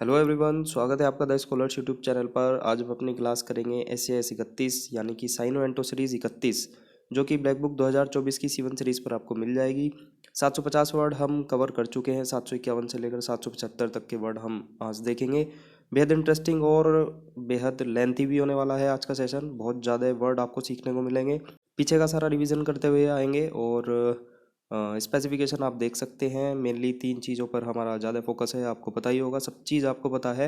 Hello everyone, स्वागत है आपका द स्कॉलर्स यूट्यूब चैनल पर। आज हम अपनी क्लास करेंगे SAS 31 यानी कि साइनो एंटो सीरीज़ 31, जो कि ब्लैक बुक 2024 की C1 सीरीज़ पर आपको मिल जाएगी। 750 वर्ड हम कवर कर चुके हैं। 751 से लेकर 775 तक के वर्ड हम आज देखेंगे। बेहद इंटरेस्टिंग और बेहद लेंथी भी होने वाला है आज का सेशन। बहुत ज़्यादा वर्ड आपको सीखने को मिलेंगे। पीछे का सारा रिवीजन करते हुए आएंगे और स्पेसिफिकेशन आप देख सकते हैं। मेनली 3 चीज़ों पर हमारा ज़्यादा फोकस है, आपको पता ही होगा, सब चीज़ आपको पता है।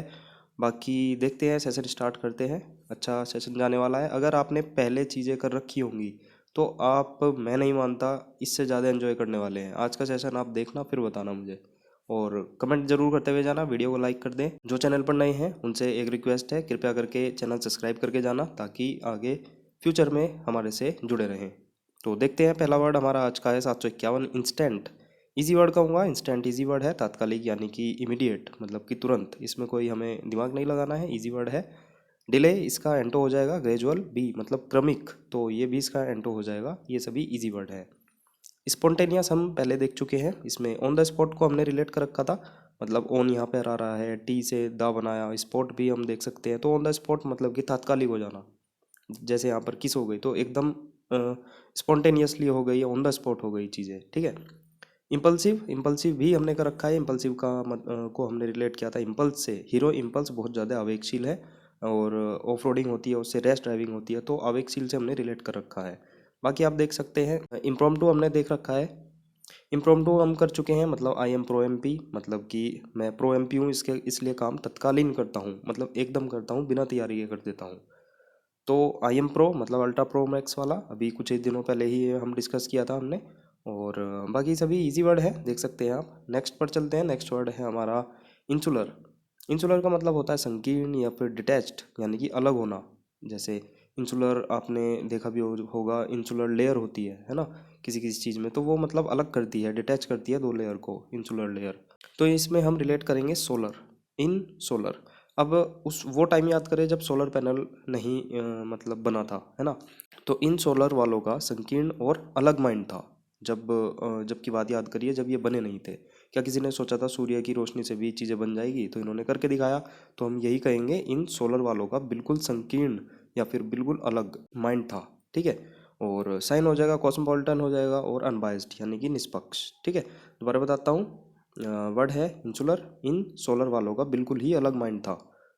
बाकी देखते हैं, सेशन स्टार्ट करते हैं। अच्छा सेशन जाने वाला है। अगर आपने पहले चीज़ें कर रखी होंगी तो आप, मैं नहीं मानता, इससे ज़्यादा एंजॉय करने वाले हैं। आज का सेशन आप देखना, फिर बताना मुझे और कमेंट जरूर करते हुए जाना। वीडियो को लाइक कर दें। जो चैनल पर नए हैं उनसे एक रिक्वेस्ट है, कृपया करके चैनल सब्सक्राइब करके जाना ताकि आगे फ्यूचर में हमारे से जुड़े रहें। तो देखते हैं, पहला वर्ड हमारा आज का है 751, इंस्टेंट। इजी वर्ड कहूँगा, इंस्टेंट इजी वर्ड है, तात्कालिक यानी कि इमीडिएट, मतलब कि तुरंत। इसमें कोई हमें दिमाग नहीं लगाना है, इजी वर्ड है। डिले, इसका एंटो हो जाएगा ग्रेजुअल, बी मतलब क्रमिक, तो ये भी इसका एंटो हो जाएगा। ये सभी इजी वर्ड है। स्पॉन्टेनियस हम पहले देख चुके हैं। इसमें ऑन द स्पॉट को हमने रिलेट कर रखा था, मतलब ऑन यहाँ पर आ रहा है, टी से दा बनाया, स्पॉट भी हम देख सकते हैं। तो ऑन द स्पॉट मतलब कि तात्कालिक हो जाना। जैसे यहाँ पर किस हो गई तो एकदम स्पॉन्टेनियसली हो गई, ऑन द स्पॉट हो गई चीज़ें, ठीक है। इम्पल्सिव, इम्पल्सिव भी हमने कर रखा है। इम्पल्सिव का को हमने रिलेट किया था इम्पल्स से। हीरो इम्पल्स बहुत ज़्यादा आवेगशील है और ऑफ रोडिंग होती है, उससे रैश ड्राइविंग होती है, तो आवेगशील से हमने रिलेट कर रखा है। बाकी आप देख सकते हैं, इम्प्रॉम्प्टू हमने देख रखा है। इम्प्रॉम्प्टू हम कर चुके हैं, मतलब आई एम प्रो एम पी, मतलब कि मैं प्रो एम पी हूँ, इसके इसलिए काम तत्कालीन करता हूँ, मतलब एकदम करता हूँ, बिना तैयारी के कर देता हूँ। तो आई एम प्रो मतलब अल्ट्रा प्रो मैक्स वाला, अभी कुछ एक दिनों पहले ही हम डिस्कस किया था हमने। और बाकी सभी इजी वर्ड है, देख सकते हैं आप। नेक्स्ट पर चलते हैं। नेक्स्ट वर्ड है हमारा इंसुलर। इंसुलर का मतलब होता है संकीर्ण या फिर डिटैच्ड, यानी कि अलग होना। जैसे इंसुलर आपने देखा भी होगा, इंसुलर लेयर होती है ना, किसी किसी चीज़ में, तो वो मतलब अलग करती है, डिटैच करती है 2 लेयर को, इंसुलर लेयर। तो इसमें हम रिलेट करेंगे सोलर, इन सोलर। अब उस वो टाइम याद करें जब सोलर पैनल नहीं मतलब बना था, है ना। तो इन सोलर वालों का संकीर्ण और अलग माइंड था। जब की बात याद करिए, जब ये बने नहीं थे। क्या किसी ने सोचा था सूर्य की रोशनी से भी चीज़ें बन जाएगी, तो इन्होंने करके दिखाया। तो हम यही कहेंगे, इन सोलर वालों का बिल्कुल संकीर्ण या फिर बिल्कुल अलग माइंड था, ठीक है। और साइन हो जाएगा कॉस्मोपॉलिटन हो जाएगा, और अनबायस्ड यानी कि निष्पक्ष, ठीक है। दोबारा बताता हूँ, वर्ड है इंसुलर। इन सोलर वालों का बिल्कुल ही अलग माइंड था,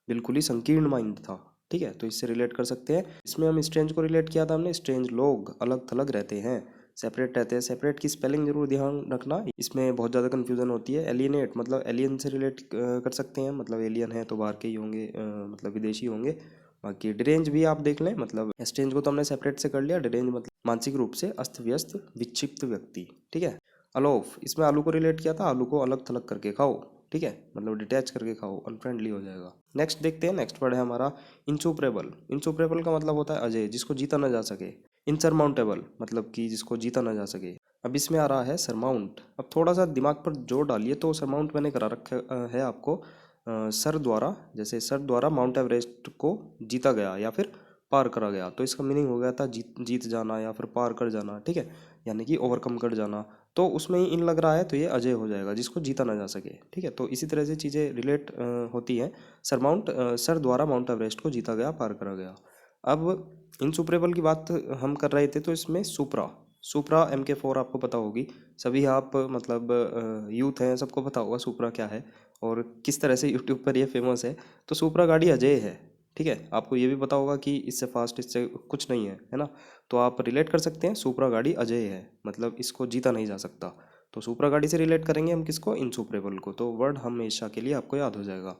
बिल्कुल ही संकीर्ण माइंड था, ठीक है। तो इससे रिलेट कर सकते हैं। इसमें हम स्ट्रेंज को रिलेट किया था हमने। स्ट्रेंज लोग अलग थलग रहते हैं, सेपरेट रहते हैं। सेपरेट की स्पेलिंग जरूर ध्यान रखना, इसमें बहुत ज़्यादा कन्फ्यूजन होती है। एलियनेट मतलब एलियन से रिलेट कर सकते हैं, मतलब एलियन है तो बाहर के ही होंगे, मतलब विदेशी होंगे। बाकी डिरेंज भी आप देख लें, मतलब स्ट्रेंज को तो हमने सेपरेट से कर लिया। डिरेंज मतलब मानसिक रूप से अस्त व्यस्त, विक्षिप्त व्यक्ति, ठीक है। अलोफ, इसमें आलू को रिलेट किया था। आलू को अलग थलग करके खाओ, ठीक है, मतलब डिटैच करके खाओ, अनफ्रेंडली हो जाएगा। नेक्स्ट देखते हैं। नेक्स्ट वर्ड है हमारा इंसुपरेबल। इंसुपरेबल का मतलब होता है अजय, जिसको जीता ना जा सके। इनसरमाउंटेबल मतलब कि जिसको जीता ना जा सके। अब इसमें आ रहा है सरमाउंट। अब थोड़ा सा दिमाग पर जोर डालिए, तो सरमाउंट मैंने करा रखा है आपको, सर द्वारा। जैसे सर द्वारा माउंट एवरेस्ट को जीता गया या फिर पार करा गया, तो इसका मीनिंग हो गया था जीत जाना या फिर पार कर जाना, ठीक है, यानी कि ओवरकम कर जाना। तो उसमें ही इन लग रहा है, तो ये अजय हो जाएगा, जिसको जीता ना जा सके, ठीक है। तो इसी तरह से चीज़ें रिलेट होती हैं। सर द्वारा माउंट एवरेस्ट को जीता गया, पार करा गया। अब इनसुपरेबल की बात हम कर रहे थे, तो इसमें सुपरा, सुपरा MK4 आपको पता होगी। सभी आप मतलब यूथ हैं, सबको पता होगा सुपरा क्या है और किस तरह से यूट्यूब पर ये फेमस है। तो सुपरा गाड़ी अजय है, ठीक है। आपको ये भी पता होगा कि इससे फास्ट, इससे कुछ नहीं है ना। तो आप रिलेट कर सकते हैं, सुपरा गाड़ी अजय है, मतलब इसको जीता नहीं जा सकता। तो सुपरा गाड़ी से रिलेट करेंगे हम किसको, इनसुपरेबल को। तो वर्ड हमेशा के लिए आपको याद हो जाएगा।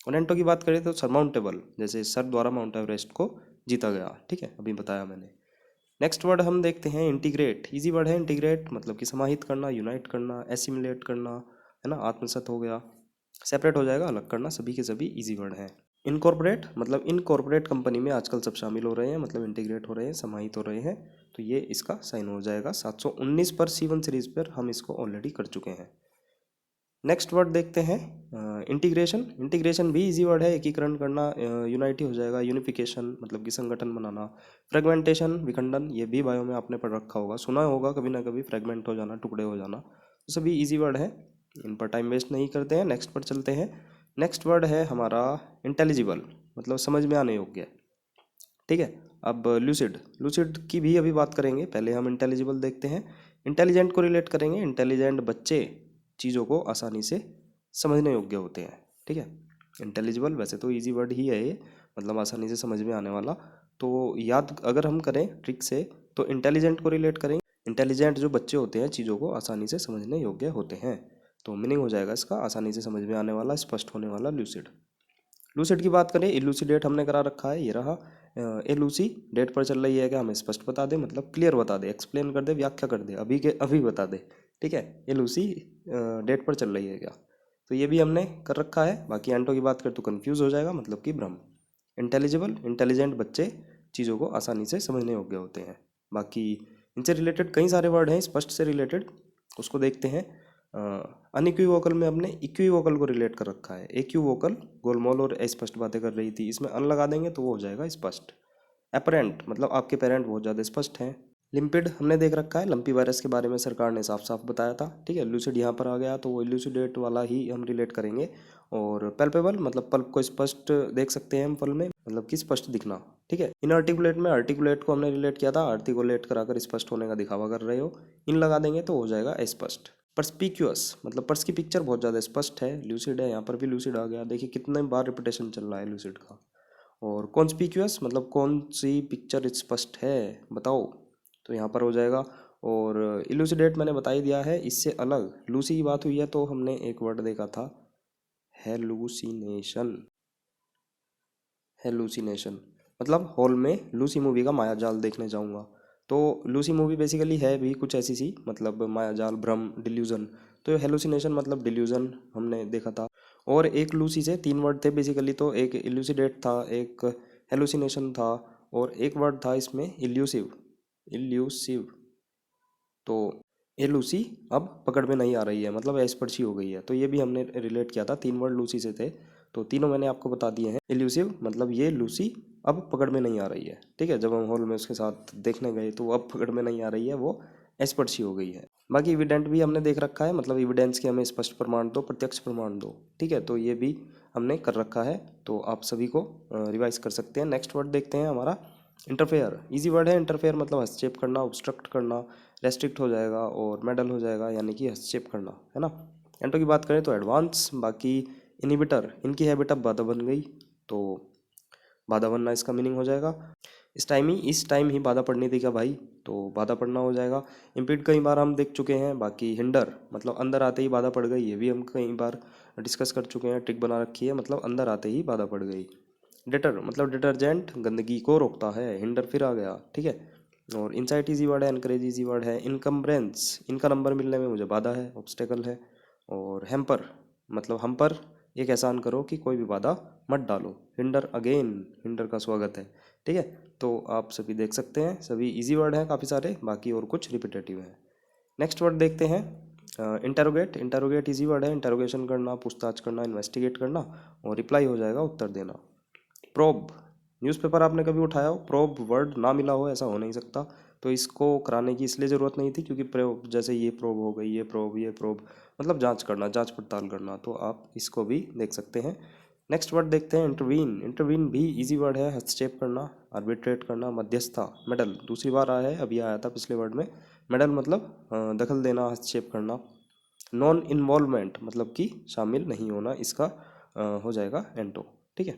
ओनेंटो की बात करें तो सरमाउंटेबल, जैसे सर द्वारा माउंट एवरेस्ट को जीता गया, ठीक है, अभी बताया मैंने। नेक्स्ट वर्ड हम देखते हैं इंटीग्रेट। इजी वर्ड है इंटीग्रेट, मतलब कि समाहित करना, यूनाइट करना, एसिमिलेट करना, है ना, आत्मसात हो गया। सेपरेट हो जाएगा, अलग करना, सभी के सभी इजी वर्ड हैं। इनकॉर्पोरेट मतलब इनकॉर्पोरेट कंपनी में आजकल सब शामिल हो रहे हैं, मतलब इंटीग्रेट हो रहे हैं, समाहित हो रहे हैं। तो ये इसका साइन हो जाएगा। 719 पर C1 सीरीज पर हम इसको ऑलरेडी कर चुके हैं। नेक्स्ट वर्ड देखते हैं इंटीग्रेशन। इंटीग्रेशन भी इजी वर्ड है, एकीकरण करना, यूनाइटी हो जाएगा। यूनिफिकेशन मतलब कि संगठन बनाना। फ्रेगमेंटेशन विखंडन, ये भी बायो में आपने पढ़ रखा होगा, सुना होगा कभी ना कभी, फ्रेगमेंट हो जाना, टुकड़े हो जाना। तो सभी इजी वर्ड है, इन पर टाइम वेस्ट नहीं करते हैं, नेक्स्ट पर चलते हैं। नेक्स्ट वर्ड है हमारा इंटेलिजिबल, मतलब समझ में आने योग्य। ठीक है, अब लूसिड, लूसिड की भी अभी बात करेंगे, पहले हम इंटेलिजिबल देखते हैं। इंटेलिजेंट को रिलेट करेंगे, इंटेलिजेंट बच्चे चीज़ों को आसानी से समझने योग्य होते हैं। ठीक है, इंटेलिजिबल वैसे तो इजी वर्ड ही है ये, मतलब आसानी से समझ में आने वाला। तो याद अगर हम करें ट्रिक से तो इंटेलिजेंट को रिलेट करेंगे, इंटेलिजेंट जो बच्चे होते हैं चीज़ों को आसानी से समझने योग्य होते हैं। तो मीनिंग हो जाएगा इसका आसानी से समझ में आने वाला, स्पष्ट होने वाला, लूसिड। लूसिड की बात करें, इलूसिडेट हमने करा रखा है, ये रहा। एलूसी डेट पर चल रही है क्या, हमें स्पष्ट बता दे, मतलब क्लियर बता दे, एक्सप्लेन कर दे, व्याख्या कर दे, अभी के अभी बता दे। ठीक है, एलूसी डेट पर चल रही है क्या, तो ये भी हमने कर रखा है। बाकी एंटो की बात करें तो कंफ्यूज हो जाएगा, मतलब कि भ्रम। इंटेलिजिबल, इंटेलिजेंट बच्चे चीज़ों को आसानी से समझने योग्य होते हैं। बाकी इनसे रिलेटेड कई सारे वर्ड हैं स्पष्ट से रिलेटेड, उसको देखते हैं। अनइक्विवोकल में हमने इक्विवोकल को रिलेट कर रखा है। इक्विवोकल गोलमोल और अस्पष्ट बातें कर रही थी, इसमें अन लगा देंगे तो वो हो जाएगा स्पष्ट। अपरेंट मतलब आपके पेरेंट बहुत ज़्यादा स्पष्ट हैं। लिम्पिड हमने देख रखा है, लंपी वायरस के बारे में सरकार ने साफ साफ बताया था। ठीक है, लूसिड यहाँ पर आ गया तो वो इल्यूसिडेट वाला ही हम रिलेट करेंगे। और पल्पेबल मतलब पल्प को स्पष्ट देख सकते हैं हम फल में, मतलब कि स्पष्ट दिखना। ठीक है, इनआर्टिकुलेट में आर्टिकुलेट को हमने रिलेट किया था, आर्टिकुलेट कराकर स्पष्ट होने का दिखावा कर रहे हो, इन लगा देंगे तो हो जाएगा अस्पष्ट। परस्पिक्यूअस मतलब पर्स की पिक्चर बहुत ज़्यादा स्पष्ट है, लूसिड है, यहाँ पर भी लूसिड आ गया, देखिए कितने बार रिपीटेशन चल रहा है लूसिड का। और कॉन्स्पिक्यूअस मतलब कौन सी पिक्चर स्पष्ट है बताओ, तो यहाँ पर हो जाएगा। और इलूसिडेट मैंने बता ही दिया है, इससे अलग लूसी की बात हुई है तो हमने एक वर्ड देखा था, हेलुसिनेशन। हेलुसिनेशन मतलब हॉल में लूसी मूवी का मायाजाल देखने जाऊंगा, तो लूसी मूवी बेसिकली है भी कुछ ऐसी सी, मतलब मायाजाल, भ्रम, डिल्यूजन। तो हेलुसिनेशन मतलब डिल्यूजन हमने देखा था। और एक लूसी से तीन वर्ड थे बेसिकली, तो एक इल्यूसिडेट था, एक हेलुसिनेशन था, और एक वर्ड था इसमें इल्यूसिव। इल्यूसिव तो ये लूसी अब पकड़ में नहीं आ रही है, मतलब अस्पर्शी हो गई है, तो ये भी हमने रिलेट किया था, तीन वर्ड लूसी से थे, तो तीनों मैंने आपको बता दिए हैं। इल्यूसिव मतलब ये लूसी अब पकड़ में नहीं आ रही है। ठीक है, जब हम हॉल में उसके साथ देखने गए तो वो अब पकड़ में नहीं आ रही है, वो अस्पर्शी हो गई है। बाकी इविडेंट भी हमने देख रखा है, मतलब इविडेंस के हमें स्पष्ट प्रमाण दो, प्रत्यक्ष प्रमाण दो। ठीक है, तो ये भी हमने कर रखा है, तो आप सभी को रिवाइज कर सकते हैं। नेक्स्ट वर्ड देखते हैं हमारा इंटरफेयर। इजी वर्ड है इंटरफेयर, मतलब हस्तक्षेप करना, ऑब्स्ट्रक्ट करना, रेस्ट्रिक्ट हो जाएगा, और मेडल हो जाएगा, यानी कि हस्तक्षेप करना, है ना। एंटो की बात करें तो एडवांस। बाकी इनहिबिटर, इनकी हैबिट अब बाधा बन गई, तो बाधा बनना इसका मीनिंग हो जाएगा। इस टाइम ही बाधा पड़नी थी क्या भाई, तो बाधा पड़ना हो जाएगा। इम्पीड कई बार हम देख चुके हैं। बाकी हिंडर मतलब अंदर आते ही बाधा पड़ गई, ये भी हम कई बार डिस्कस कर चुके हैं, ट्रिक बना रखी है, मतलब अंदर आते ही बाधा पड़ गई। डेटर मतलब डिटर्जेंट गंदगी को रोकता है, हिंडर फिर आ गया। ठीक है, और इंसाइट इजी वर्ड है, एनकरेज इजी वर्ड है। इनकम्ब्रेंस इनका नंबर मिलने में मुझे बाधा है, ऑब्स्टेकल है। और हेम्पर मतलब हम पर एक एहसान करो कि कोई भी बाधा मत डालो। हिंडर अगेन, हिंडर का स्वागत है। ठीक है, तो आप सभी देख सकते हैं, सभी इजी वर्ड हैं काफ़ी सारे, बाकी और कुछ रिपीटेटिव हैं। नेक्स्ट वर्ड देखते हैं इंटरोगेट। इंटरोगेट इजी वर्ड है, इंटरोगेशन करना, पूछताछ करना, इन्वेस्टिगेट करना, और रिप्लाई हो जाएगा उत्तर देना। प्रोब न्यूज़पेपर आपने कभी उठाया हो, प्रोब वर्ड ना मिला हो ऐसा हो नहीं सकता, तो इसको कराने की इसलिए ज़रूरत नहीं थी क्योंकि प्रोब जैसे ये प्रोब हो गई, ये प्रोब मतलब जांच करना, जांच पड़ताल करना, तो आप इसको भी देख सकते हैं। नेक्स्ट वर्ड देखते हैं इंटरवीन। इंटरवीन भी इजी वर्ड है, हस्तक्षेप करना, आर्बिट्रेट करना, मध्यस्थता। मेडल दूसरी बार आया है, अभी आया था पिछले वर्ड में। मेडल मतलब दखल देना, हस्तक्षेप करना। नॉन इन्वॉल्वमेंट मतलब कि शामिल नहीं होना, इसका हो जाएगा एंटो। ठीक है,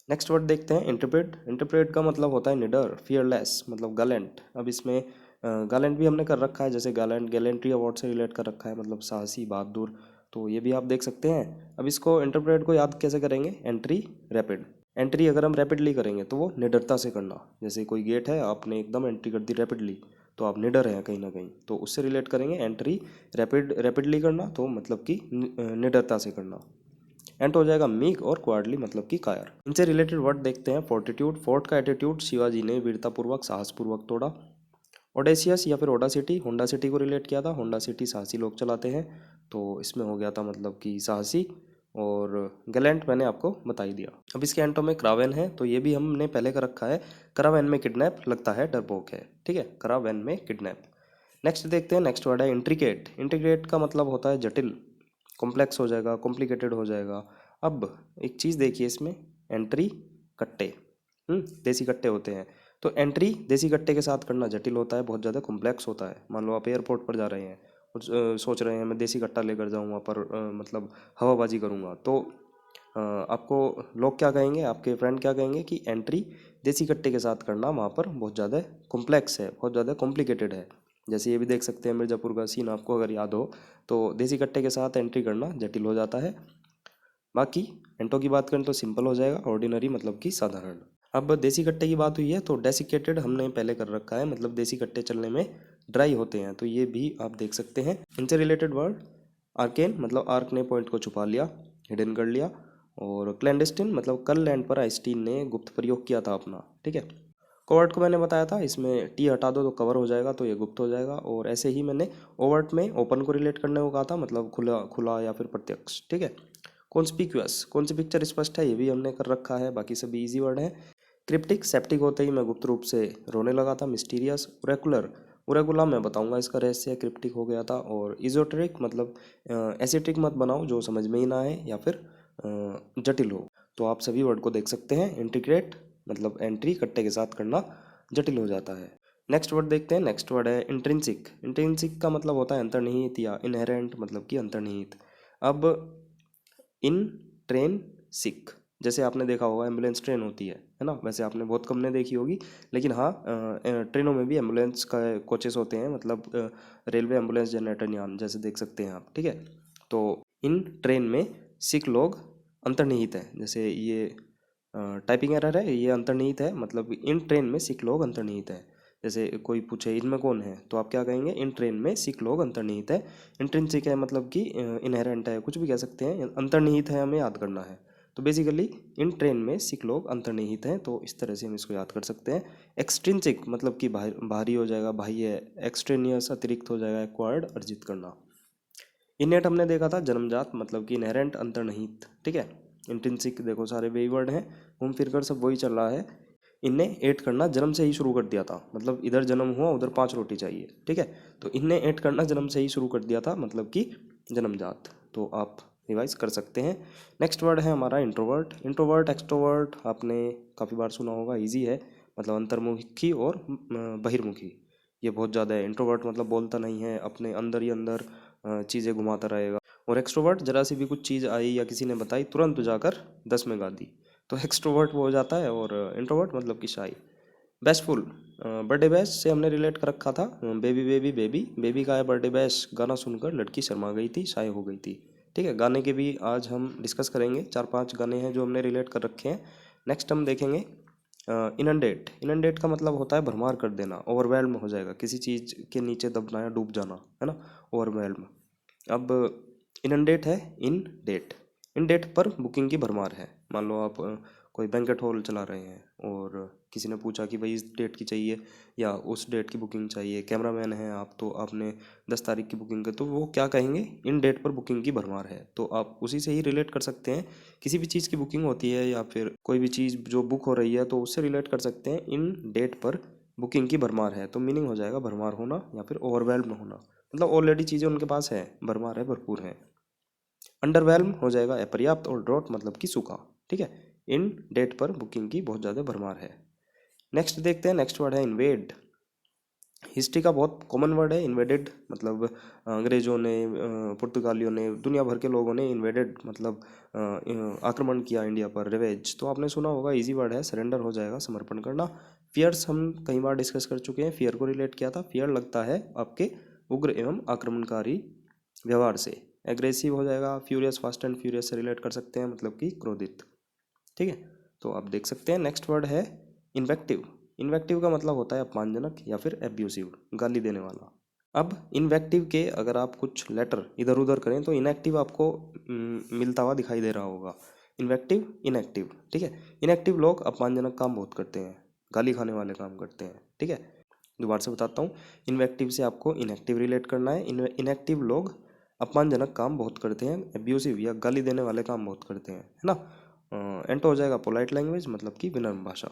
नेक्स्ट वर्ड देखते हैं इंटरप्रेट। इंटरप्रेट का मतलब होता है निडर, फियरलेस, मतलब गैलेंट। अब इसमें गैलेंट भी हमने कर रखा है, जैसे गैलेंट गैलेंट्री अवार्ड से रिलेट कर रखा है, मतलब साहसी, बहादुर, तो ये भी आप देख सकते हैं। अब इसको इंटरप्रेट को याद कैसे करेंगे, एंट्री रैपिड। एंट्री अगर हम रैपिडली करेंगे तो वो निडरता से करना, जैसे कोई गेट है आपने एकदम एंट्री कर दी रैपिडली, तो आप निडर हैं कहीं ना कहीं, तो उससे रिलेट करेंगे। एंट्री रैपिडली करना तो मतलब कि निडरता से करना। एंड हो जाएगा मीक, और क्वार्डली मतलब कि कायर। इनसे रिलेटेड वर्ड देखते हैं। फोर्टिट्यूड, फोर्ट का एटीट्यूड, शिवाजी ने वीरतापूर्वक साहसपूर्वक तोड़ा। ओडेसियस या फिर ओडा सिटी, होंडा सिटी को रिलेट किया था, होंडा सिटी साहसी लोग चलाते हैं, तो इसमें हो गया था मतलब कि साहसी। और गैलेंट मैंने आपको बता ही दिया। अब इसके एंटो में क्रावेन है, तो ये भी हमने पहले कर रखा है। करावेन में किडनैप लगता है डरपोक है। ठीक है, करावेन में किडनैप। नेक्स्ट देखते हैं, नेक्स्ट वर्ड है इंट्रिकेट। इंट्रिकेट का मतलब होता है जटिल, कॉम्प्लेक्स हो जाएगा, कॉम्प्लिकेटेड हो जाएगा। अब एक चीज़ देखिए इसमें, एंट्री कट्टे, देसी कट्टे होते हैं। तो एंट्री देसी कट्टे के साथ करना जटिल होता है, बहुत ज़्यादा कॉम्प्लेक्स होता है। मान लो आप एयरपोर्ट पर जा रहे हैं और सोच रहे हैं मैं देसी कट्टा लेकर जाऊँ वहाँ पर, मतलब हवाबाजी करूँगा, तो आपको लोग क्या कहेंगे, आपके फ्रेंड क्या कहेंगे कि एंट्री देसी कट्टे के साथ करना वहाँ पर बहुत ज़्यादा कॉम्प्लेक्स है, बहुत ज़्यादा कॉम्प्लिकेटेड है। जैसे ये भी देख सकते हैं मिर्ज़ापुर का सीन, आपको अगर याद हो तो देसी कट्टे के साथ एंट्री करना जटिल हो जाता है। बाकी एंटो की बात करें तो सिंपल हो जाएगा, ऑर्डिनरी मतलब कि साधारण। अब देसी कट्टे की बात हुई है तो डेसिकेटेड हमने पहले कर रखा है, मतलब देसी कट्टे चलने में ड्राई होते हैं, तो ये भी आप देख सकते हैं। इनसे रिलेटेड वर्ड आर्केन, मतलब आर्क ने पॉइंट को छुपा लिया, हिडन कर लिया। और क्लैंडेस्टिन मतलब कल लैंड पर आइंस्टीन ने गुप्त प्रयोग किया था अपना, ठीक है। कोवर्ट को मैंने बताया था, इसमें टी हटा दो तो कवर हो जाएगा, तो ये गुप्त हो जाएगा। और ऐसे ही मैंने ओवर्ट में ओपन को रिलेट करने को कहा था, मतलब खुला खुला या फिर प्रत्यक्ष, ठीक है। कॉन्स्पिक्यूअस, कौन सी पिक्चर स्पष्ट है, ये भी हमने कर रखा है, बाकी सभी इजी वर्ड हैं। क्रिप्टिक, सेप्टिक होते ही मैं गुप्त रूप से रोने लगा था। मिस्टीरियस, ओरेकुलर, ओरेकुला मैं बताऊंगा इसका रहस्य, क्रिप्टिक हो गया था। और इजोटेरिक मतलब एसिटिक मत बनाओ जो समझ में ही ना आए या फिर जटिल हो। तो आप सभी वर्ड को देख सकते हैं। इंटीग्रेट मतलब एंट्री कट्टे के साथ करना जटिल हो जाता है। नेक्स्ट वर्ड देखते हैं, नेक्स्ट वर्ड है इंट्रिंसिक। इंट्रिंसिक का मतलब होता है अंतर्निहित या इनहेरेंट मतलब कि अंतर्निहित। अब इन ट्रेन सिक, जैसे आपने देखा होगा एम्बुलेंस ट्रेन होती है ना, वैसे आपने बहुत कम ने देखी होगी, लेकिन हाँ ट्रेनों में भी एम्बुलेंस का कोचेस होते हैं, मतलब रेलवे एम्बुलेंस जनरेटर यान जैसे देख सकते हैं आप, ठीक है। तो इन ट्रेन में सिख लोग अंतर्निहित है, जैसे ये टाइपिंग एरर है, ये अंतर्निहित है, मतलब इन ट्रेन में सिख लोग अंतर्निहित है। जैसे कोई पूछे इनमें कौन है, तो आप क्या कहेंगे, इन ट्रेन में सिख लोग अंतर्निहित है। इंट्रिंसिक है मतलब कि इनहेरेंट है, कुछ भी कह सकते हैं, अंतर्निहित है हमें याद करना है। तो बेसिकली इन ट्रेन में सिख लोग अंतर्निहित हैं, तो इस तरह से हम इसको याद कर सकते हैं। एक्सट्रिंसिक मतलब कि भारी हो जाएगा, बाह्य। एक्सट्रेनियस अतिरिक्त हो जाएगा, एक्वायर्ड अर्जित करना। इनेट हमने देखा था जन्मजात मतलब कि इनहेरेंट अंतर्निहित, ठीक है। इंट्रिंसिक देखो सारे वही वर्ड हैं, घूम फिर कर सब वही चल रहा है। इनने एट करना जन्म से ही शुरू कर दिया था, मतलब इधर जन्म हुआ उधर 5 रोटी चाहिए, ठीक है। तो इनने एट करना जन्म से ही शुरू कर दिया था, मतलब कि जन्मजात। तो आप रिवाइज कर सकते हैं। नेक्स्ट वर्ड है हमारा इंट्रोवर्ट। इंट्रोवर्ट एक्सट्रोवर्ट आपने काफ़ी बार सुना होगा, इजी है, मतलब अंतर्मुखी और बहिर्मुखी। ये बहुत ज़्यादा है। इंट्रोवर्ट मतलब बोलता नहीं है, अपने अंदर ही अंदर चीज़ें घुमाता रहेगा। और एक्सट्रोवर्ट जरा सी भी कुछ चीज़ आई या किसी ने बताई तुरंत जाकर 10 में गा दी, तो एक्सट्रोवर्ट वो हो जाता है। और इंट्रोवर्ट मतलब कि शाई। बेस्टफुल, बर्थडे बैश से हमने रिलेट कर रखा था। बेबी बेबी बेबी, बेबी का है बर्थडे बैश, गाना सुनकर लड़की शर्मा गई थी, शाय हो गई थी, ठीक है। गाने के भी आज हम डिस्कस करेंगे, 4-5 गाने हैं जो हमने रिलेट कर रखे हैं। नेक्स्ट हम देखेंगे इनंडेट। इनंडेट का मतलब होता है भरमार कर देना, ओवरवेल्म हो जाएगा, किसी चीज़ के नीचे दबना या डूब जाना, है ना, ओवरवेल्म। अब इनंडेट है इन डेट, इन डेट पर बुकिंग की भरमार है। मान लो आप कोई बैंकेट हॉल चला रहे हैं और किसी ने पूछा कि भाई इस डेट की चाहिए या उस डेट की बुकिंग चाहिए, कैमरामैन हैं आप, तो आपने 10 तारीख की बुकिंग कर, तो वो क्या कहेंगे, इन डेट पर बुकिंग की भरमार है। तो आप उसी से ही रिलेट कर सकते हैं, किसी भी चीज़ की बुकिंग होती है या फिर कोई भी चीज़ जो बुक हो रही है तो उससे रिलेट कर सकते हैं, इन डेट पर बुकिंग की भरमार है, तो मीनिंग हो जाएगा भरमार होना या फिर ओवरवेल्म होना, मतलब ऑलरेडी चीज़ें उनके पास है, भरमार है, भरपूर है। अंडरवेल्म हो जाएगा अपर्याप्त, और ड्रॉट मतलब कि सूखा, ठीक है। इन डेट पर बुकिंग की बहुत ज़्यादा भरमार है। नेक्स्ट देखते हैं, नेक्स्ट वर्ड है इन्वेड। हिस्ट्री का बहुत कॉमन वर्ड है इन्वेडेड, मतलब अंग्रेजों ने, पुर्तगालियों ने, दुनिया भर के लोगों ने इन्वेडेड मतलब आक्रमण किया इंडिया पर, रिवेज तो आपने सुना होगा, इजी वर्ड है, सरेंडर हो जाएगा, समर्पण करना। फियर्स हम कई बार डिस्कस कर चुके हैं, फियर को रिलेट किया था, फियर लगता है आपके उग्र एवं आक्रमणकारी व्यवहार से। एग्रेसिव हो जाएगा, फ्यूरियस, फास्ट एंड फ्यूरियस से रिलेट कर सकते हैं, मतलब कि क्रोधित, ठीक है। तो आप देख सकते हैं। नेक्स्ट वर्ड है इन्वेक्टिव। इन्वेक्टिव का मतलब होता है अपमानजनक या फिर एब्यूसिव, गाली देने वाला। अब इन्वेक्टिव के अगर आप कुछ लेटर इधर उधर करें तो इनएक्टिव आपको मिलता हुआ दिखाई दे रहा होगा। इन्वेक्टिव, इनएक्टिव, ठीक है। इनएक्टिव लोग अपमानजनक काम बहुत करते हैं, गाली खाने वाले काम करते हैं, ठीक है। दोबारा से बताता हूँ, इन्वेक्टिव से आपको इनएक्टिव रिलेट करना है। इनएक्टिव लोग अपमानजनक काम बहुत करते हैं, एब्यूसिव या गाली देने वाले काम बहुत करते हैं, है ना। एंटो हो जाएगा पोलाइट लैंग्वेज मतलब कि विनम्र भाषा।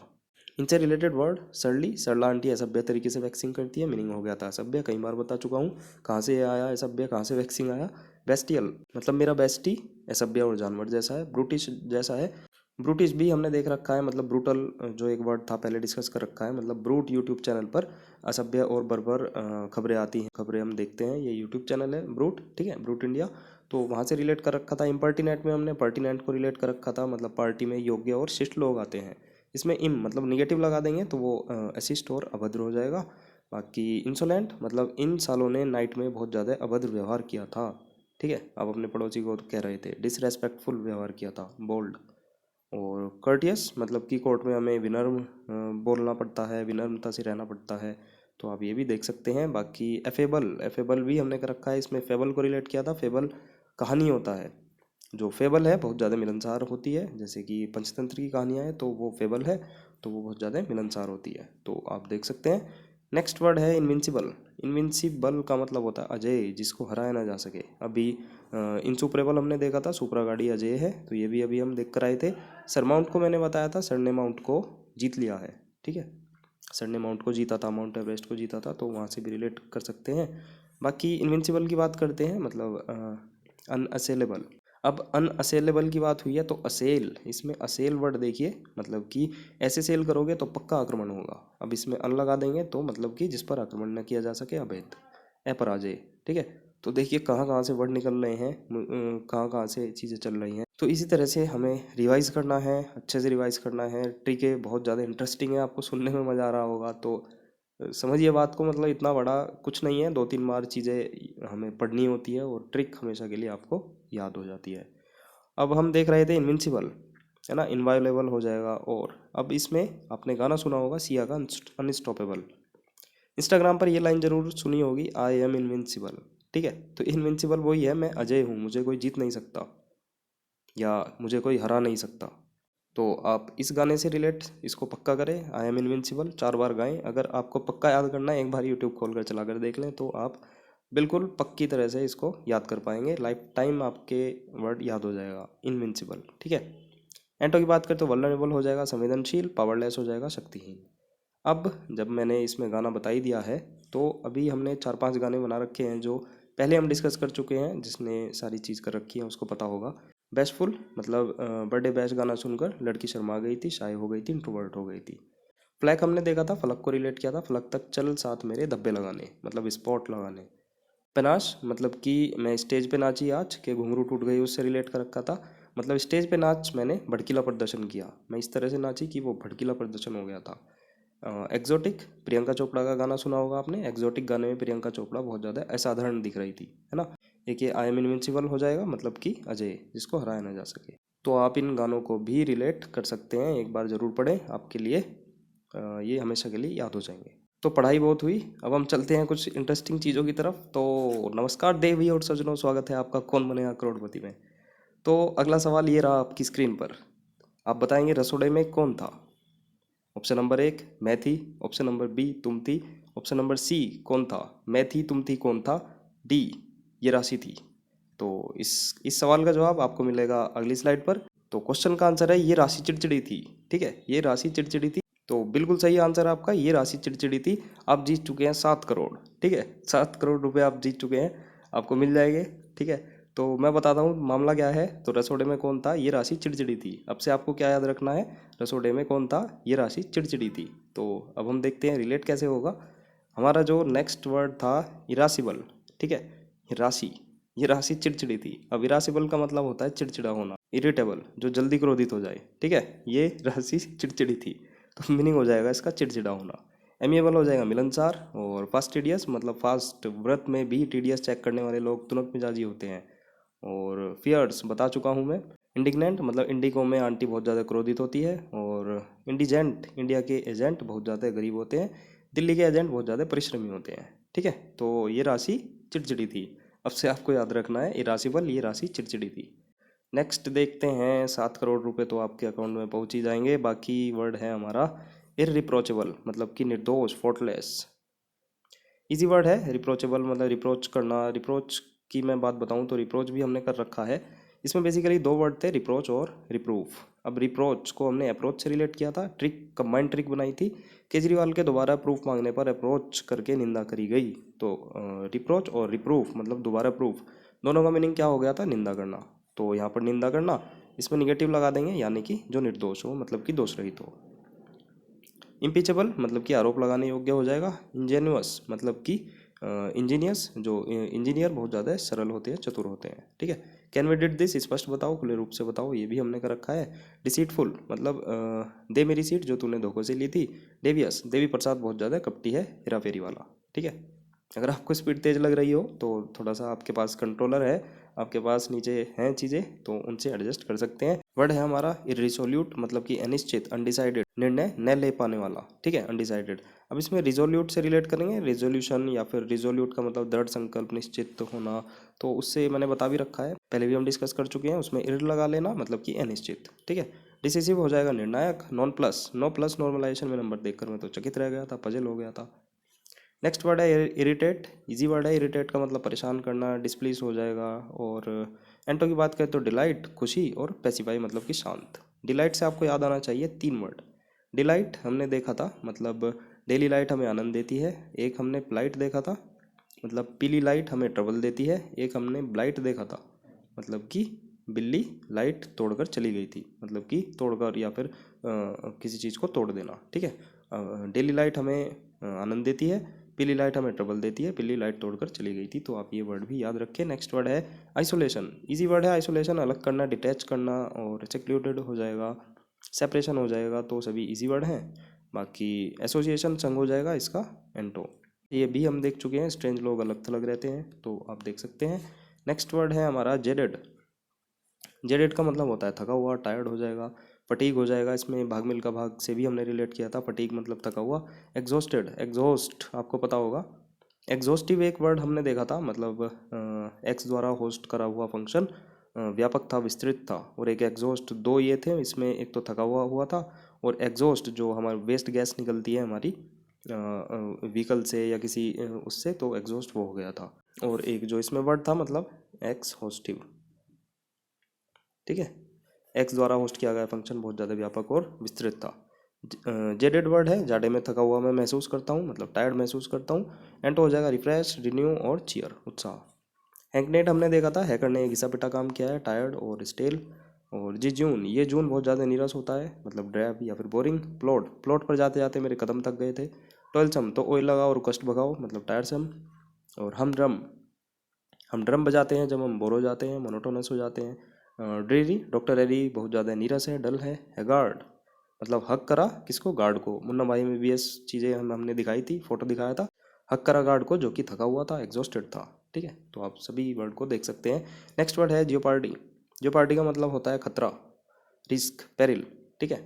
इनसे रिलेटेड वर्ड सरली, सरला आंटी असभ्य तरीके से वैक्सिंग करती है, मीनिंग हो गया था असभ्य, कई बार बता चुका हूँ। कहाँ से ये आया असभ्य, कहाँ से वैक्सिंग आया, बेस्टियल मतलब मेरा बेस्टी असभ्य और जानवर जैसा है। ब्रूटिश जैसा है। ब्रूटिश भी हमने देख रखा है, मतलब ब्रूटल जो एक वर्ड था पहले डिस्कस कर रखा है, मतलब ब्रूट यूट्यूब चैनल पर असभ्य और बर्बर खबरें आती हैं, खबरें हम देखते हैं, ये यूट्यूब चैनल है ब्रूट, ठीक है, ब्रूट इंडिया। तो वहाँ से रिलेट कर रखा था। इम्पर्टिनेंट में हमने पर्टिनेंट को रिलेट कर रखा था, मतलब पार्टी में योग्य और शिष्ट लोग आते हैं। इसमें इम मतलब निगेटिव लगा देंगे तो वो अशिष्ट और अभद्र हो जाएगा। बाकी इंसोलेंट मतलब इन सालों ने नाइट में बहुत ज़्यादा अभद्र व्यवहार किया था, ठीक है, आप अपने पड़ोसी को कह रहे थे, डिसरेस्पेक्टफुल व्यवहार किया था, बोल्ड। और कर्टियस मतलब कि कोर्ट में हमें विनम्र बोलना पड़ता है, विनम्रता से रहना पड़ता है, तो आप ये भी देख सकते हैं। बाकी एफेबल, एफेबल भी हमने कर रखा है, इसमें फेबल को रिलेट किया था। फेबल कहानी होता है, जो फेबल है बहुत ज़्यादा मिलनसार होती है, जैसे कि पंचतंत्र की कहानियाँ हैं तो वो फेबल है, तो वो बहुत ज़्यादा मिलनसार होती है, तो आप देख सकते हैं। नेक्स्ट वर्ड है इनविंसिबल। इनविंसिबल का मतलब होता है अजय, जिसको हराया ना जा सके। अभी इनसुपरेबल हमने देखा था, सुपरा गाड़ी अजय है, तो ये भी अभी हम देख कर आए थे। सरमाउंट को मैंने बताया था, सर ने माउंट को जीत लिया है, ठीक है, सर ने माउंट को जीता था, माउंट एवरेस्ट को जीता था, तो वहाँ से भी रिलेट कर सकते हैं। बाकी इनविंसिबल की बात करते हैं, मतलब अनअसेलेबल। अब अनअसेलेबल की बात हुई है तो असेल, इसमें असेल वर्ड देखिए, मतलब कि ऐसे सेल करोगे तो पक्का आक्रमण होगा। अब इसमें अन लगा देंगे तो मतलब कि जिस पर आक्रमण न किया जा सके, अवैध, अपराजय, ठीक है। तो देखिए कहाँ कहाँ से वर्ड निकल रहे हैं, कहाँ कहाँ से चीज़ें चल रही हैं। तो इसी तरह से हमें रिवाइज करना है, अच्छे से रिवाइज करना है। ट्रिक बहुत ज़्यादा इंटरेस्टिंग है, आपको सुनने में मज़ा आ रहा होगा, तो समझिए बात को, मतलब इतना बड़ा कुछ नहीं है, 2-3 बार चीज़ें हमें पढ़नी होती है और ट्रिक हमेशा के लिए आपको याद हो जाती है। अब हम देख रहे थे इनविंसिबल, है ना, इनवायोलेबल हो जाएगा। और अब इसमें आपने गाना सुना होगा सिया का अनस्टॉपेबल। इंस्टाग्राम पर ये लाइन जरूर सुनी होगी, आई एम इनविंसिबल, ठीक है। तो इनविंसिबल वही है, मैं अजय हूँ, मुझे कोई जीत नहीं सकता या मुझे कोई हरा नहीं सकता। तो आप इस गाने से रिलेट इसको पक्का करें, आई एम इनविंसिबल 4 बार गाएं। अगर आपको पक्का याद करना है, एक बार यूट्यूब खोल कर चला कर देख लें, तो आप बिल्कुल पक्की तरह से इसको याद कर पाएंगे। लाइफ टाइम आपके वर्ड याद हो जाएगा, इनविंसिबल, ठीक है। एंटो की बात करें तो वल्नरेबल हो जाएगा, संवेदनशील, पावरलेस हो जाएगा, शक्तिहीन। अब जब मैंने इसमें गाना बता ही दिया है, तो अभी हमने 4-5 गाने बना रखे हैं जो पहले हम डिस्कस कर चुके हैं, जिसने सारी चीज़ कर रखी है उसको पता होगा। बैशफुल मतलब बर्थडे बैश गाना सुनकर लड़की शर्मा गई थी, शाय हो गई थी, इंट्रोवर्ट हो गई थी। फ्लैग हमने देखा था, फलक को रिलेट किया था, फलक तक चल साथ मेरे धब्बे लगाने, मतलब स्पॉट लगाने। पेनाश मतलब कि मैं स्टेज पे नाची आज के घुंघरू टूट गई, उससे रिलेट कर रखा था, मतलब स्टेज पे नाच मैंने भड़कीला प्रदर्शन किया, मैं इस तरह से नाची कि वो भड़कीला प्रदर्शन हो गया था। एग्जोटिक, प्रियंका चोपड़ा का गाना सुना होगा आपने, एग्जोटिक गाने में प्रियंका चोपड़ा बहुत ज़्यादा असाधारण दिख रही थी, है ना। एक ये आई एम इनविंसिबल हो जाएगा, मतलब कि अजय, जिसको हराया ना जा सके। तो आप इन गानों को भी रिलेट कर सकते हैं, एक बार ज़रूर पढ़ें, आपके लिए ये हमेशा के लिए याद हो जाएंगे। तो पढ़ाई बहुत हुई, अब हम चलते हैं कुछ इंटरेस्टिंग चीज़ों की तरफ। तो नमस्कार देवी और सज्जनों, स्वागत है आपका कौन बनेगा करोड़पति में। तो अगला सवाल ये रहा आपकी स्क्रीन पर, आप बताएंगे रसोड़े में कौन था। ऑप्शन नंबर 1 मैं थी, ऑप्शन नंबर बी तुम थी, ऑप्शन नंबर सी कौन था, मैं थी तुम थी कौन था, डी ये राशि थी। तो इस सवाल का जवाब आपको मिलेगा अगली स्लाइड पर। तो क्वेश्चन का आंसर है ये राशि चिड़चिड़ी थी, ठीक है, ये राशि चिड़चिड़ी थी। तो बिल्कुल सही आंसर है आपका, ये राशि चिड़चिड़ी थी। आप जीत चुके हैं 7 करोड़, ठीक है, 7 करोड़ रुपए आप जीत चुके हैं, आपको मिल जाएंगे, ठीक है। तो मैं बताता हूँ मामला क्या है। तो रसोड़े में कौन था, ये राशि चिड़चिड़ी थी। अब से आपको क्या याद रखना है, रसोड़े में कौन था, ये राशि चिड़चिड़ी थी। तो अब हम देखते हैं रिलेट कैसे होगा। हमारा जो नेक्स्ट वर्ड था इरासिबल, ठीक है, राशि, ये राशि चिड़चिड़ी थी। अब इरासिबल का मतलब होता है चिड़चिड़ा होना, इरिटेबल, जो जल्दी क्रोधित हो जाए, ठीक है, ये राशि चिड़चिड़ी थी, तो मीनिंग हो जाएगा इसका चिड़चिड़ा होना। एमिएबल हो जाएगा मिलनसार, और फास्टिडियस मतलब फास्ट, व्रत में भी टीडियस चेक करने वाले लोग तुनक मिजाजी होते हैं। और फियर्स बता चुका हूँ मैं। इंडिग्नेंट मतलब इंडिगो में आंटी बहुत ज़्यादा क्रोधित होती है। और इंडिजेंट इंडिया के एजेंट बहुत ज़्यादा गरीब होते हैं। दिल्ली के एजेंट बहुत ज़्यादा परिश्रमी होते हैं, ठीक है। तो ये राशि चिड़चिड़ी थी। अब से आपको याद रखना है इरासिबल, ये राशि चिड़चिड़ी थी। नेक्स्ट देखते हैं, 7 करोड़ रुपए तो आपके अकाउंट में पहुंच ही जाएंगे। बाकी वर्ड है हमारा इररिप्रोचेबल, मतलब कि निर्दोष, फॉल्टलेस। इजी वर्ड है रिप्रोचेबल, मतलब रिप्रोच करना। रिप्रोच की मैं बात बताऊं तो रिप्रोच भी हमने कर रखा है। इसमें बेसिकली 2 वर्ड थे, रिप्रोच और रिप्रूफ। अब रिप्रोच को हमने अप्रोच से रिलेट किया था, ट्रिक, कंबाइंड ट्रिक बनाई थी। केजरीवाल के दोबारा प्रूफ मांगने पर अप्रोच करके निंदा करी गई। तो रिप्रोच और रिप्रूफ मतलब दोबारा प्रूफ। दोनों का मीनिंग क्या हो गया था, निंदा करना। तो यहाँ पर निंदा करना, इसमें निगेटिव लगा देंगे, यानी कि जो निर्दोष हो, मतलब कि दोष रहित हो। इम्पीचेबल मतलब कि आरोप लगाने योग्य हो जाएगा। इंजेन्युअस मतलब कि इंजीनियस, जो इंजीनियर बहुत ज़्यादा सरल होते हैं, चतुर होते हैं, ठीक है। कैन वी डिड दिस, स्पष्ट बताओ, खुले रूप से बताओ, ये भी हमने कर रखा है। डिसीटफुल मतलब दे मेरी सीट जो तूने धोखे से ली थी। डेवियस, देवी प्रसाद बहुत ज़्यादा कपटी है, हेरा फेरी वाला, ठीक है। अगर आपको स्पीड तेज़ लग रही हो तो थोड़ा सा आपके पास कंट्रोलर है, आपके पास नीचे हैं चीज़ें, तो उनसे एडजस्ट कर सकते हैं। वर्ड है हमारा इरिसोल्यूट मतलब कि अनिश्चित, अनडिसाइडेड, निर्णय न ले पाने वाला, ठीक है, अनडिसाइडेड। अब इसमें रिजोल्यूट से रिलेट करेंगे, रिजोल्यूशन या फिर रिजोल्यूट का मतलब दृढ़ संकल्प, निश्चित होना, तो उससे मैंने बता भी रखा है, पहले भी हम डिस्कस कर चुके हैं। उसमें इर लगा लेना मतलब कि अनिश्चित, ठीक है। डिसिसिव हो जाएगा निर्णायक। Non plus, no plus normalisation में नंबर देखकर मैं तो चकित रह गया था, पजल हो गया था। नेक्स्ट वर्ड है इरिटेट, इजी वर्ड है। इरिटेट का मतलब परेशान करना, डिस्प्लीज हो जाएगा। और एंटो की बात करें तो डिलाइट खुशी, और पैसिफाई मतलब कि शांत। डिलाइट से आपको याद आना चाहिए 3 वर्ड। डिलाइट हमने देखा था मतलब डेली लाइट हमें आनंद देती है। एक हमने प्लाइट देखा था मतलब पीली लाइट हमें ट्रबल देती है। एक हमने ब्लाइट देखा था मतलब कि बिल्ली लाइट तोड़कर चली गई थी, मतलब कि तोड़कर या फिर किसी चीज़ को तोड़ देना, ठीक है। डेली लाइट हमें आनंद देती है, पीली लाइट हमें ट्रबल देती है, पीली लाइट तोड़कर चली गई थी। तो आप ये वर्ड भी याद रखें। नेक्स्ट वर्ड है आइसोलेशन, इजी वर्ड है। आइसोलेशन अलग करना, डिटैच करना, और सेक्लूडेड हो जाएगा, सेपरेशन हो जाएगा, तो सभी इजी वर्ड हैं। बाकी एसोसिएशन संग हो जाएगा इसका एंटो। ये भी हम देख चुके हैं, स्ट्रेंज लोग अलग थलग रहते हैं, तो आप देख सकते हैं। नेक्स्ट वर्ड है हमारा जेडेड। जेडेड का मतलब होता है थका हुआ, टायर्ड हो जाएगा। फटीग हो जाएगा, इसमें भाग मिल्खा भाग से भी हमने रिलेट किया था, फटीग मतलब थका हुआ। एग्जॉस्टेड, एग्जॉस्ट आपको पता होगा। एग्जॉस्टिव एक वर्ड हमने देखा था, मतलब एक्स द्वारा होस्ट करा हुआ फंक्शन व्यापक था, विस्तृत था। और एक एग्जॉस्ट, दो ये थे, इसमें एक तो थका हुआ हुआ था, और एग्जॉस्ट जो हमारी वेस्ट गैस निकलती है हमारी व्हीकल से या किसी उससे, तो एग्जॉस्ट वो हो गया था। और एक जो इसमें वर्ड था मतलब एक्स होस्टिव, ठीक है। एक्स द्वारा होस्ट किया गया फंक्शन बहुत ज़्यादा व्यापक और विस्तृत था। जेडेड वर्ड है, जाड़े में थका हुआ मैं महसूस करता हूँ, मतलब टायर्ड महसूस करता हूँ। एंड हो जाएगा रिफ्रेश, रिन्यू और चीयर, उत्साह। हैंकनेट हमने देखा था, हैकर ने घिसा पिटा काम किया है, टायर्ड और स्टेल। और जी जून, ये जून बहुत ज़्यादा नीरस होता है, मतलब ड्रैब या फिर बोरिंग। प्लॉट, प्लॉट पर जाते जाते मेरे कदम थक गए थे। टॉयलसम, तो ऑयल लगाओ और कष्ट भगाओ, मतलब टायरसम। और हम ड्रम बजाते हैं जब हम बोर हो जाते हैं, मोनोटोनस हो जाते हैं। ड्रेरी, डॉक्टर एरी बहुत ज़्यादा नीरस है, डल है। हैगार्ड मतलब हक करा किसको, गार्ड को। मुन्ना भाई में भी ऐसी चीज़ें हमने दिखाई थी, फोटो दिखाया था। हक करा गार्ड को जो कि थका हुआ था, एग्जॉस्टेड था, ठीक है। तो आप सभी वर्ड को देख सकते हैं। नेक्स्ट वर्ड है जियोपार्डी। जियोपार्डी का मतलब होता है खतरा, रिस्क, पेरिल, ठीक है।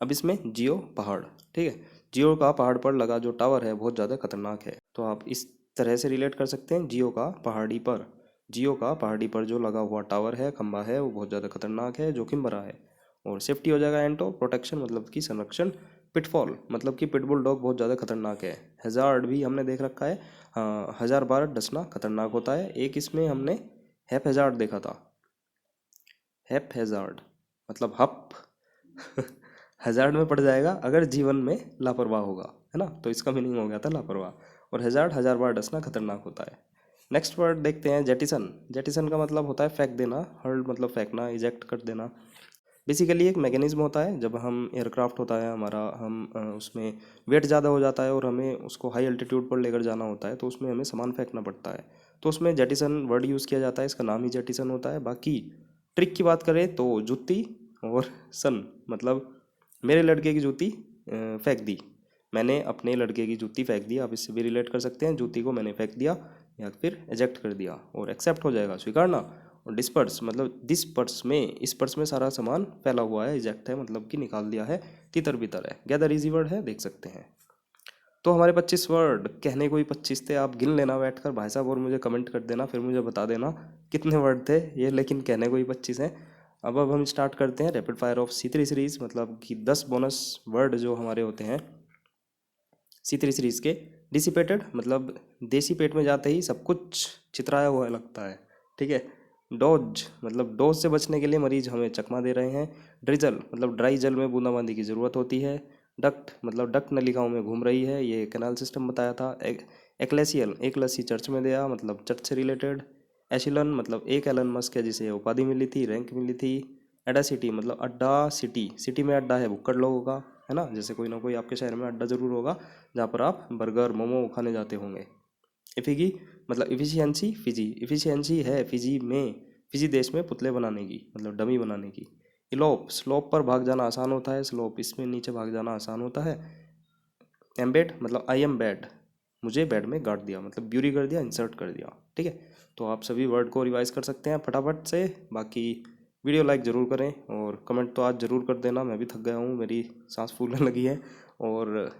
अब इसमें जियो पहाड़, ठीक है। जियो का पहाड़ पर लगा जो टावर है बहुत ज़्यादा खतरनाक है, तो आप इस तरह से रिलेट कर सकते हैं। जियो का पहाड़ी पर, जियो का पहाड़ी पर जो लगा हुआ टावर है, खंबा है, वो बहुत ज़्यादा खतरनाक है, जोखिम भरा है। और सेफ्टी हो जाएगा एंटो, प्रोटेक्शन मतलब कि संरक्षण। पिटफॉल मतलब कि पिटबुल डॉग बहुत ज़्यादा खतरनाक है। हैजार्ड भी हमने देख रखा है, हाँ, 1000 बार डसना खतरनाक होता है। एक इसमें हमने हैप हैजार्ड देखा था, हैप हैजार्ड मतलब हप हैजार्ड में पड़ जाएगा अगर जीवन में लापरवाह होगा, है ना, तो इसका मीनिंग हो गया था लापरवाह। और हैजार्ड 1000 बार डसना खतरनाक होता है। नेक्स्ट वर्ड देखते हैं जेटिसन। जेटिसन का मतलब होता है फेंक देना, हर्ल मतलब फेंकना, इजेक्ट कर देना। बेसिकली एक मैकेनिज्म होता है, जब हम एयरक्राफ्ट होता है हमारा, हम उसमें वेट ज़्यादा हो जाता है और हमें उसको हाई अल्टीट्यूड पर लेकर जाना होता है, तो उसमें हमें सामान फेंकना पड़ता है, तो उसमें जेटिसन वर्ड यूज़ किया जाता है, इसका नाम ही जेटिसन होता है। बाकी ट्रिक की बात करें तो जूती और सन मतलब मेरे लड़के की जूती फेंक दी, मैंने अपने लड़के की जूती फेंक दी, आप इससे भी रिलेट कर सकते हैं, जूती को मैंने फेंक दिया या फिर एजेक्ट कर दिया। और एक्सेप्ट हो जाएगा स्वीकारना। और डिस्पर्स मतलब दिस पर्स में, इस पर्स में सारा सामान फैला हुआ है, इजेक्ट है मतलब कि निकाल दिया है, तितर बितर है। गैदर इजी वर्ड है, देख सकते हैं। तो हमारे 25 वर्ड, कहने को ही 25 थे, आप गिन लेना बैठकर भाई साहब, और मुझे कमेंट कर देना, फिर मुझे बता देना कितने वर्ड थे ये, लेकिन कहने को ही 25 हैं। अब हम स्टार्ट करते हैं rapid fire of C3 series, मतलब कि 10 बोनस वर्ड जो हमारे होते हैं C3 सीरीज़ के। डिसिपेटेड मतलब देसी पेट में जाते ही सब कुछ चितराया हुआ लगता है, ठीक है। डॉज मतलब डोज से बचने के लिए मरीज हमें चकमा दे रहे हैं। ड्रिजल मतलब ड्राई जल में बूंदाबांदी की ज़रूरत होती है। डक्ट मतलब डक्ट नलिकाओं में घूम रही है, ये कैनाल सिस्टम बताया था। एक्लेसियल, एक लस्सी चर्च में दिया, मतलब चर्च से रिलेटेड। एशिलन मतलब एक एलन मस्क है जिसे उपाधि मिली थी, रैंक मिली थी। एडा सिटी मतलब अड्डा, सिटी, सिटी में अड्डा है भुक्कड़ लोगों का, है ना, जैसे कोई ना कोई आपके शहर में अड्डा जरूर होगा जहाँ पर आप बर्गर मोमो खाने जाते होंगे। इफिगी मतलब इफिशियंसी, फिजी, इफिशियंसी है फिजी में, फिजी देश में पुतले बनाने की, मतलब डमी बनाने की। इलोप, स्लोप पर भाग जाना आसान होता है, स्लोप इसमें नीचे भाग जाना आसान होता है। एम्बेड मतलब आई एम बैड, मुझे बेड में गाड़ दिया, मतलब ब्यूरी कर दिया, इंसर्ट कर दिया। ठीक है, तो आप सभी वर्ड को रिवाइज कर सकते हैं फटाफट से। बाकी वीडियो लाइक ज़रूर करें और कमेंट तो आज ज़रूर कर देना, मैं भी थक गया हूँ, मेरी सांस फूलने लगी है। और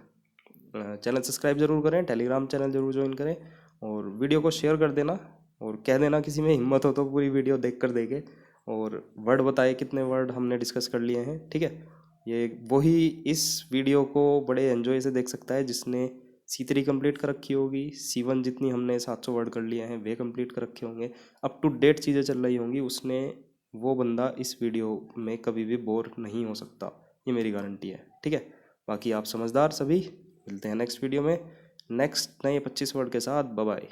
चैनल सब्सक्राइब ज़रूर करें, टेलीग्राम चैनल ज़रूर ज्वाइन करें और वीडियो को शेयर कर देना और कह देना किसी में हिम्मत हो तो पूरी वीडियो देख कर देखे और वर्ड बताए कितने वर्ड हमने डिस्कस कर लिए हैं। ठीक है, ये वही इस वीडियो को बड़े एंजॉय से देख सकता है जिसने C3 कंप्लीट कर रखी होगी, C1 जितनी हमने 700 वर्ड कर लिए हैं वे कंप्लीट कर रखे होंगे, अप टू डेट चीज़ें चल रही होंगी, उसने, वो बंदा इस वीडियो में कभी भी बोर नहीं हो सकता, ये मेरी गारंटी है। ठीक है, बाकी आप समझदार सभी, मिलते हैं नेक्स्ट वीडियो में नेक्स्ट नए 25 वर्ड के साथ। Bye bye.